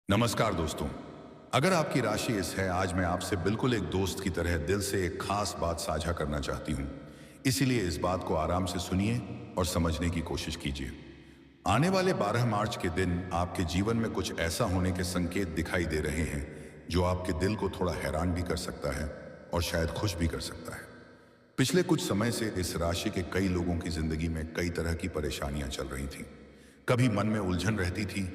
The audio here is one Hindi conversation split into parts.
नमस्कार दोस्तों। अगर आपकी राशि इस है, आज मैं आपसे बिल्कुल एक दोस्त की तरह दिल से एक खास बात साझा करना चाहती हूँ। इसीलिए इस बात को आराम से सुनिए और समझने की कोशिश कीजिए। आने वाले 12 मार्च के दिन आपके जीवन में कुछ ऐसा होने के संकेत दिखाई दे रहे हैं जो आपके दिल को थोड़ा हैरान भी कर सकता है और शायद खुश भी कर सकता है। पिछले कुछ समय से इस राशि के कई लोगों की जिंदगी में कई तरह की परेशानियां चल रही थीं। कभी मन में उलझन रहती थी,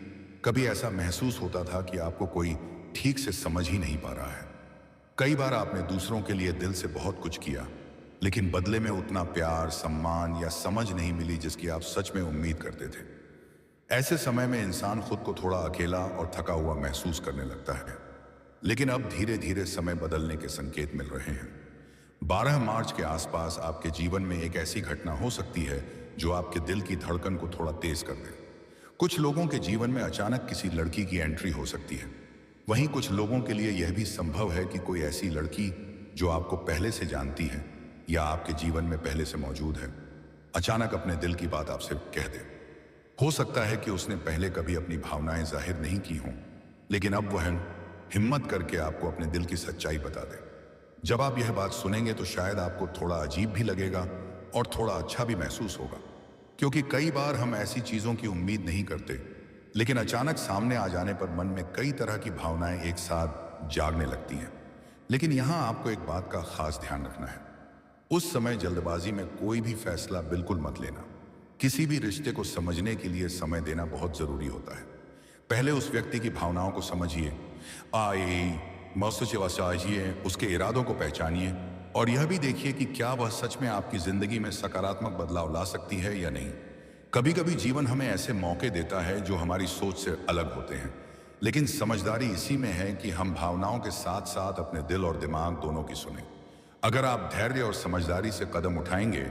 कभी ऐसा महसूस होता था कि आपको कोई ठीक से समझ ही नहीं पा रहा है। कई बार आपने दूसरों के लिए दिल से बहुत कुछ किया, लेकिन बदले में उतना प्यार, सम्मान या समझ नहीं मिली जिसकी आप सच में उम्मीद करते थे। ऐसे समय में इंसान खुद को थोड़ा अकेला और थका हुआ महसूस करने लगता है। लेकिन अब धीरे धीरे समय बदलने के संकेत मिल रहे हैं। 12 मार्च के आसपास आपके जीवन में एक ऐसी घटना हो सकती है जो आपके दिल की धड़कन को थोड़ा तेज कर दे। कुछ लोगों के जीवन में अचानक किसी लड़की की एंट्री हो सकती है। वहीं कुछ लोगों के लिए यह भी संभव है कि कोई ऐसी लड़की जो आपको पहले से जानती है या आपके जीवन में पहले से मौजूद है, अचानक अपने दिल की बात आपसे कह दे। हो सकता है कि उसने पहले कभी अपनी भावनाएं जाहिर नहीं की हों, लेकिन अब वह हिम्मत करके आपको अपने दिल की सच्चाई बता दे। जब आप यह बात सुनेंगे तो शायद आपको थोड़ा अजीब भी लगेगा और थोड़ा अच्छा भी महसूस होगा, क्योंकि कई बार हम ऐसी चीजों की उम्मीद नहीं करते, लेकिन अचानक सामने आ जाने पर मन में कई तरह की भावनाएं एक साथ जागने लगती हैं। लेकिन यहां आपको एक बात का खास ध्यान रखना है। उस समय जल्दबाजी में कोई भी फैसला बिल्कुल मत लेना। किसी भी रिश्ते को समझने के लिए समय देना बहुत जरूरी होता है। पहले उस व्यक्ति की भावनाओं को समझिए, उसके इरादों को पहचानिए और यह भी देखिए कि क्या वह सच में आपकी जिंदगी में सकारात्मक बदलाव ला सकती है या नहीं। कभी कभी जीवन हमें ऐसे मौके देता है जो हमारी सोच से अलग होते हैं, लेकिन समझदारी इसी में है कि हम भावनाओं के साथ साथ अपने दिल और दिमाग दोनों की सुने। अगर आप धैर्य और समझदारी से कदम उठाएंगे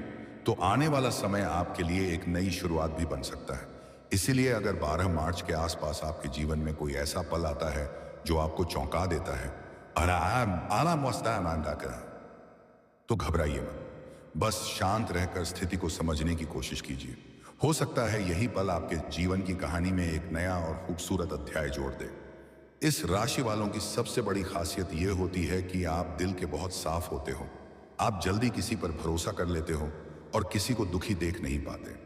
तो आने वाला समय आपके लिए एक नई शुरुआत भी बन सकता है। इसीलिए अगर 12 मार्च के आसपास आपके जीवन में कोई ऐसा पल आता है जो आपको चौंका देता है, तो घबराइए मत। बस शांत रहकर स्थिति को समझने की कोशिश कीजिए। हो सकता है यही पल आपके जीवन की कहानी में एक नया और खूबसूरत अध्याय जोड़ दे। इस राशि वालों की सबसे बड़ी खासियत यह होती है कि आप दिल के बहुत साफ होते हो। आप जल्दी किसी पर भरोसा कर लेते हो और किसी को दुखी देख नहीं पाते।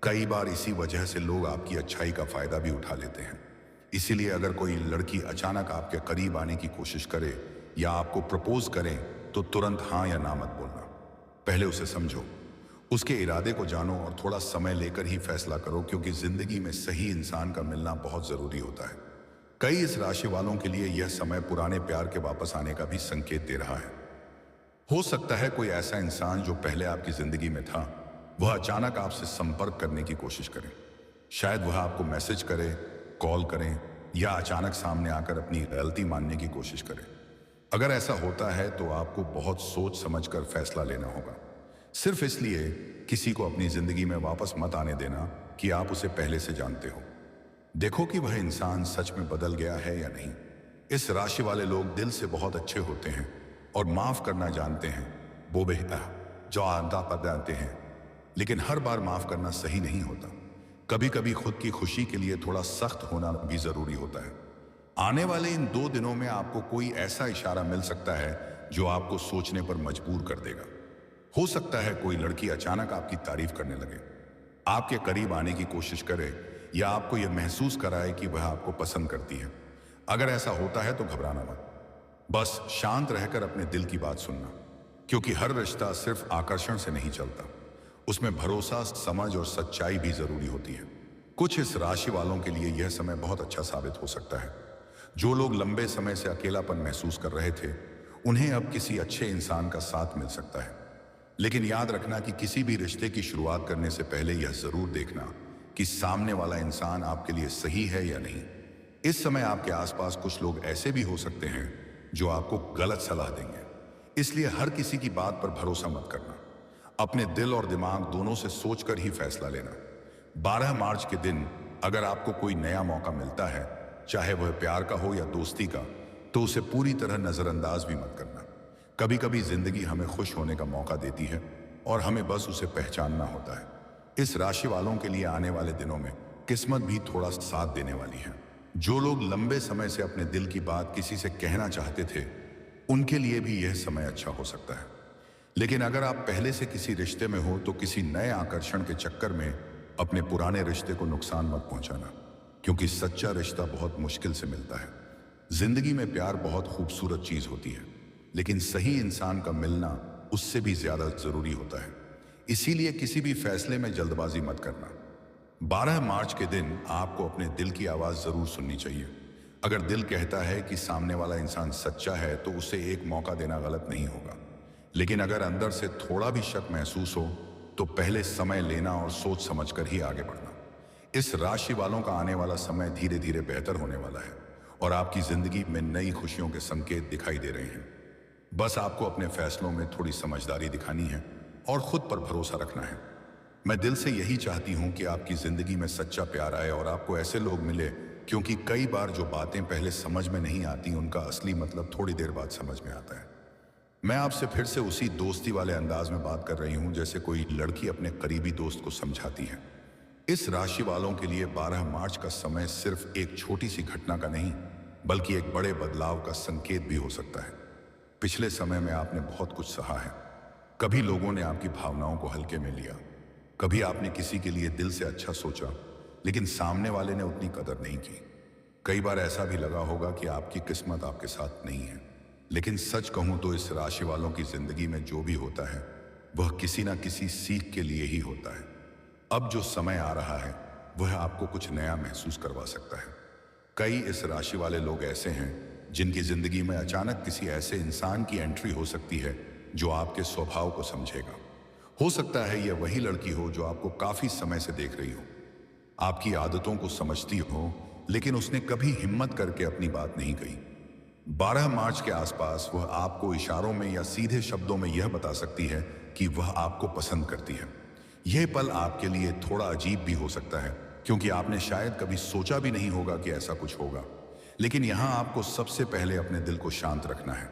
कई बार इसी वजह से लोग आपकी अच्छाई का फायदा भी उठा लेते हैं। इसीलिए अगर कोई लड़की अचानक आपके करीब आने की कोशिश करे या आपको प्रपोज करे तो तुरंत हाँ या ना मत बोलना। पहले उसे समझो, उसके इरादे को जानो और थोड़ा समय लेकर ही फैसला करो, क्योंकि जिंदगी में सही इंसान का मिलना बहुत जरूरी होता है। कई इस राशि वालों के लिए यह समय पुराने प्यार के वापस आने का भी संकेत दे रहा है। हो सकता है कोई ऐसा इंसान जो पहले आपकी जिंदगी में था, वह अचानक आपसे संपर्क करने की कोशिश करे। शायद वह आपको मैसेज करे, कॉल करें या अचानक सामने आकर अपनी गलती मानने की कोशिश करे। अगर ऐसा होता है तो आपको बहुत सोच समझकर फैसला लेना होगा। सिर्फ इसलिए किसी को अपनी जिंदगी में वापस मत आने देना कि आप उसे पहले से जानते हो। देखो कि वह इंसान सच में बदल गया है या नहीं। इस राशि वाले लोग दिल से बहुत अच्छे होते हैं और माफ करना जानते हैं। वो बेहतर जो आंदा पर जानते हैं, लेकिन हर बार माफ करना सही नहीं होता। कभी कभी खुद की खुशी के लिए थोड़ा सख्त होना भी जरूरी होता है। आने वाले इन 2 दिनों में आपको कोई ऐसा इशारा मिल सकता है जो आपको सोचने पर मजबूर कर देगा। हो सकता है कोई लड़की अचानक आपकी तारीफ करने लगे, आपके करीब आने की कोशिश करे या आपको यह महसूस कराए कि वह आपको पसंद करती है। अगर ऐसा होता है तो घबराना मत। बस शांत रहकर अपने दिल की बात सुनना, क्योंकि हर रिश्ता सिर्फ आकर्षण से नहीं चलता, उसमें भरोसा, समझ और सच्चाई भी जरूरी होती है। कुछ इस राशि वालों के लिए यह समय बहुत अच्छा साबित हो सकता है। जो लोग लंबे समय से अकेलापन महसूस कर रहे थे, उन्हें अब किसी अच्छे इंसान का साथ मिल सकता है। लेकिन याद रखना कि किसी भी रिश्ते की शुरुआत करने से पहले यह जरूर देखना कि सामने वाला इंसान आपके लिए सही है या नहीं। इस समय आपके आसपास कुछ लोग ऐसे भी हो सकते हैं जो आपको गलत सलाह देंगे, इसलिए हर किसी की बात पर भरोसा मत करना। अपने दिल और दिमाग दोनों से सोचकर ही फैसला लेना। 12 मार्च के दिन अगर आपको कोई नया मौका मिलता है, चाहे वह प्यार का हो या दोस्ती का, तो उसे पूरी तरह नजरअंदाज भी मत करना। कभी कभी जिंदगी हमें खुश होने का मौका देती है और हमें बस उसे पहचानना होता है। इस राशि वालों के लिए आने वाले दिनों में किस्मत भी थोड़ा साथ देने वाली है। जो लोग लंबे समय से अपने दिल की बात किसी से कहना चाहते थे, उनके लिए भी यह समय अच्छा हो सकता है। लेकिन अगर आप पहले से किसी रिश्ते में हो तो किसी नए आकर्षण के चक्कर में अपने पुराने रिश्ते को नुकसान मत पहुंचाना, क्योंकि सच्चा रिश्ता बहुत मुश्किल से मिलता है। जिंदगी में प्यार बहुत खूबसूरत चीज होती है, लेकिन सही इंसान का मिलना उससे भी ज्यादा जरूरी होता है। इसीलिए किसी भी फैसले में जल्दबाजी मत करना। 12 मार्च के दिन आपको अपने दिल की आवाज जरूर सुननी चाहिए। अगर दिल कहता है कि सामने वाला इंसान सच्चा है तो उसे एक मौका देना गलत नहीं होगा। लेकिन अगर अंदर से थोड़ा भी शक महसूस हो तो पहले समय लेना और सोच समझकर ही आगे बढ़ना। इस राशि वालों का आने वाला समय धीरे धीरे बेहतर होने वाला है और आपकी जिंदगी में नई खुशियों के संकेत दिखाई दे रहे हैं। बस आपको अपने फैसलों में थोड़ी समझदारी दिखानी है और खुद पर भरोसा रखना है। मैं दिल से यही चाहती हूं कि आपकी जिंदगी में सच्चा प्यार आए और आपको ऐसे लोग मिले, क्योंकि कई बार जो बातें पहले समझ में नहीं आती उनका असली मतलब थोड़ी देर बाद समझ में आता है। मैं आपसे फिर से उसी दोस्ती वाले अंदाज में बात कर रही हूं जैसे कोई लड़की अपने करीबी दोस्त को समझाती है। इस राशि वालों के लिए 12 मार्च का समय सिर्फ एक छोटी सी घटना का नहीं, बल्कि एक बड़े बदलाव का संकेत भी हो सकता है। पिछले समय में आपने बहुत कुछ सहा है। कभी लोगों ने आपकी भावनाओं को हल्के में लिया, कभी आपने किसी के लिए दिल से अच्छा सोचा, लेकिन सामने वाले ने उतनी कदर नहीं की। कई बार ऐसा भी लगा होगा कि आपकी किस्मत आपके साथ नहीं है। लेकिन सच कहूं तो इस राशि वालों की जिंदगी में जो भी होता है वह किसी ना किसी सीख के लिए ही होता है। अब जो समय आ रहा है वह आपको कुछ नया महसूस करवा सकता है। कई इस राशि वाले लोग ऐसे हैं जिनकी जिंदगी में अचानक किसी ऐसे इंसान की एंट्री हो सकती है जो आपके स्वभाव को समझेगा। हो सकता है यह वही लड़की हो जो आपको काफी समय से देख रही हो, आपकी आदतों को समझती हो, लेकिन उसने कभी हिम्मत करके अपनी बात नहीं कही। 12 मार्च के आसपास वह आपको इशारों में या सीधे शब्दों में यह बता सकती है कि वह आपको पसंद करती है। यह पल आपके लिए थोड़ा अजीब भी हो सकता है, क्योंकि आपने शायद कभी सोचा भी नहीं होगा कि ऐसा कुछ होगा। लेकिन यहां आपको सबसे पहले अपने दिल को शांत रखना है।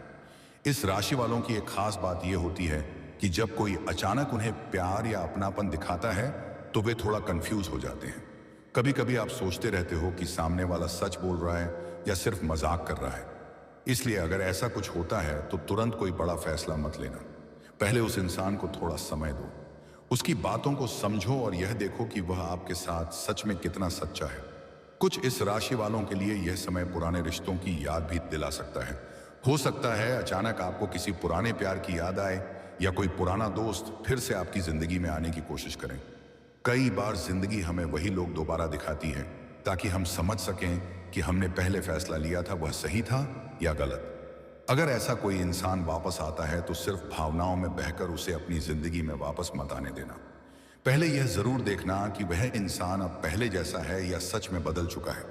इस राशि वालों की एक खास बात यह होती है कि जब कोई अचानक उन्हें प्यार या अपनापन दिखाता है तो वे थोड़ा कंफ्यूज हो जाते हैं। कभी कभी आप सोचते रहते हो कि सामने वाला सच बोल रहा है या सिर्फ मजाक कर रहा है। इसलिए अगर ऐसा कुछ होता है तो तुरंत कोई बड़ा फैसला मत लेना। पहले उस इंसान को थोड़ा समय दो, उसकी बातों को समझो और यह देखो कि वह आपके साथ सच में कितना सच्चा है। कुछ इस राशि वालों के लिए यह समय पुराने रिश्तों की याद भी दिला सकता है। हो सकता है अचानक आपको किसी पुराने प्यार की याद आए या कोई पुराना दोस्त फिर से आपकी जिंदगी में आने की कोशिश करें। कई बार जिंदगी हमें वही लोग दोबारा दिखाती है ताकि हम समझ सकें कि हमने पहले फैसला लिया था वह सही था या गलत। अगर ऐसा कोई इंसान वापस आता है तो सिर्फ भावनाओं में बहकर उसे अपनी जिंदगी में वापस मत आने देना। पहले यह जरूर देखना कि वह इंसान अब पहले जैसा है या सच में बदल चुका है।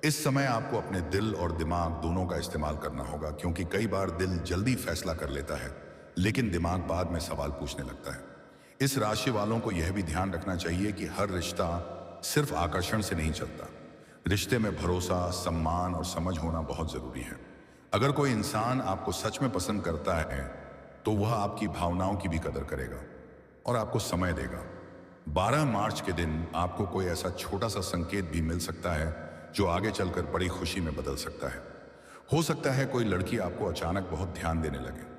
इस समय आपको अपने दिल और दिमाग दोनों का इस्तेमाल करना होगा, क्योंकि कई बार दिल जल्दी फैसला कर लेता है लेकिन दिमाग बाद में सवाल पूछने लगता है। इस राशि वालों को यह भी ध्यान रखना चाहिए कि हर रिश्ता सिर्फ आकर्षण से नहीं चलता। रिश्ते में भरोसा, सम्मान और समझ होना बहुत जरूरी है। अगर कोई इंसान आपको सच में पसंद करता है तो वह आपकी भावनाओं की भी कदर करेगा और आपको समय देगा। 12 मार्च के दिन आपको कोई ऐसा छोटा सा संकेत भी मिल सकता है जो आगे चलकर बड़ी खुशी में बदल सकता है। हो सकता है कोई लड़की आपको अचानक बहुत ध्यान देने लगे,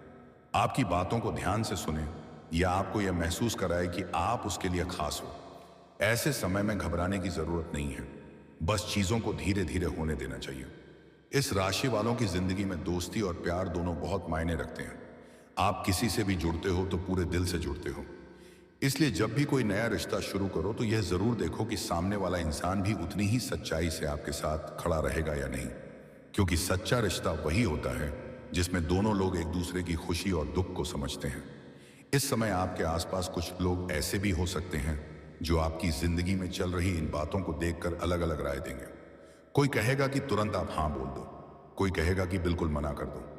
आपकी बातों को ध्यान से सुने या आपको यह महसूस कराए कि आप उसके लिए खास हो। ऐसे समय में घबराने की जरूरत नहीं है, बस चीजों को धीरे धीरे होने देना चाहिए। इस राशि वालों की जिंदगी में दोस्ती और प्यार दोनों बहुत मायने रखते हैं। आप किसी से भी जुड़ते हो तो पूरे दिल से जुड़ते हो। इसलिए जब भी कोई नया रिश्ता शुरू करो तो यह जरूर देखो कि सामने वाला इंसान भी उतनी ही सच्चाई से आपके साथ खड़ा रहेगा या नहीं, क्योंकि सच्चा रिश्ता वही होता है जिसमें दोनों लोग एक दूसरे की खुशी और दुख को समझते हैं। इस समय आपके आसपास कुछ लोग ऐसे भी हो सकते हैं जो आपकी जिंदगी में चल रही इन बातों को देखकर अलग अलग राय देंगे। कोई कहेगा कि तुरंत आप हाँ बोल दो, कोई कहेगा कि बिल्कुल मना कर दो।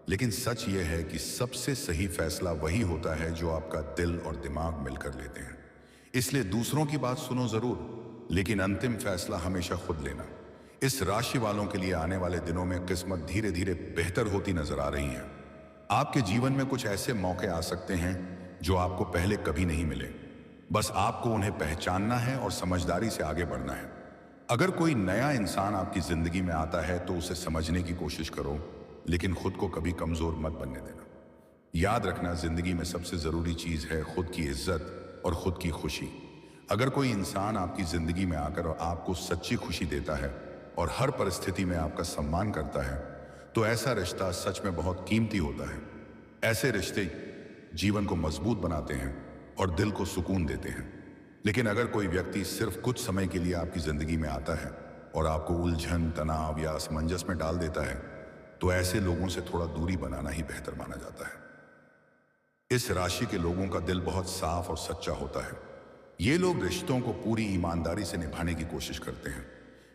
लेकिन सच यह है कि सबसे सही फैसला वही होता है जो आपका दिल और दिमाग मिलकर लेते हैं। इसलिए दूसरों की बात सुनो जरूर, लेकिन अंतिम फैसला हमेशा खुद लेना। इस राशि वालों के लिए आने वाले दिनों में किस्मत धीरे धीरे बेहतर होती नजर आ रही है। आपके जीवन में कुछ ऐसे मौके आ सकते हैं जो आपको पहले कभी नहीं मिले। बस आपको उन्हें पहचानना है और समझदारी से आगे बढ़ना है। अगर कोई नया इंसान आपकी जिंदगी में आता है तो उसे समझने की कोशिश करो, लेकिन खुद को कभी कमजोर मत बनने देना। याद रखना, जिंदगी में सबसे जरूरी चीज है खुद की इज्जत और खुद की खुशी। अगर कोई इंसान आपकी जिंदगी में आकर और आपको सच्ची खुशी देता है और हर परिस्थिति में आपका सम्मान करता है, तो ऐसा रिश्ता सच में बहुत कीमती होता है। ऐसे रिश्ते जीवन को मजबूत बनाते हैं और दिल को सुकून देते हैं। लेकिन अगर कोई व्यक्ति सिर्फ कुछ समय के लिए आपकी जिंदगी में आता है और आपको उलझन, तनाव या असमंजस में डाल देता है, तो ऐसे लोगों से थोड़ा दूरी बनाना ही बेहतर माना जाता है। इस राशि के लोगों का दिल बहुत साफ और सच्चा होता है। ये लोग रिश्तों को पूरी ईमानदारी से निभाने की कोशिश करते हैं।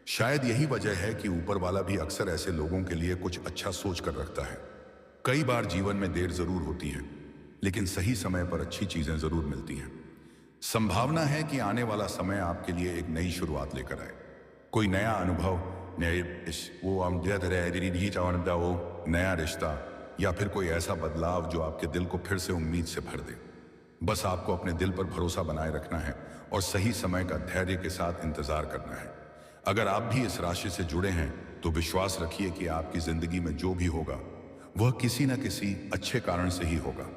शायद यही वजह है कि ऊपर वाला भी अक्सर ऐसे लोगों के लिए कुछ अच्छा सोच कर रखता है। कई बार जीवन में देर जरूर होती है, लेकिन सही समय पर अच्छी चीजें जरूर मिलती हैं। संभावना है कि आने वाला समय आपके लिए एक नई शुरुआत लेकर आए। कोई नया अनुभव, नया रिश्ता या फिर कोई ऐसा बदलाव जो आपके दिल को फिर से उम्मीद से भर दे। बस आपको अपने दिल पर भरोसा बनाए रखना है और सही समय का धैर्य के साथ इंतजार करना है। अगर आप भी इस राशि से जुड़े हैं तो विश्वास रखिए कि आपकी जिंदगी में जो भी होगा वह किसी न किसी अच्छे कारण से ही होगा।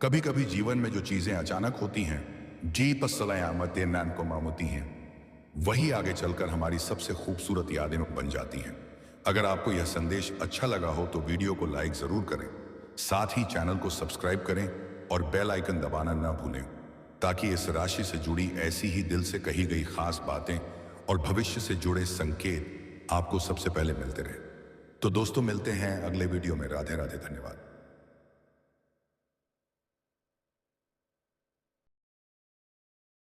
कभी कभी जीवन में जो चीजें अचानक होती हैं, मामूती हैं, वही आगे चलकर हमारी सबसे खूबसूरत यादें बन जाती हैं। अगर आपको यह संदेश अच्छा लगा हो तो वीडियो को लाइक जरूर करें, साथ ही चैनल को सब्सक्राइब करें और बेल आइकन दबाना ना भूलें, ताकि इस राशि से जुड़ी ऐसी ही दिल से कही गई खास बातें और भविष्य से जुड़े संकेत आपको सबसे पहले मिलते रहे। तो दोस्तों, मिलते हैं अगले वीडियो में। राधे राधे, धन्यवाद।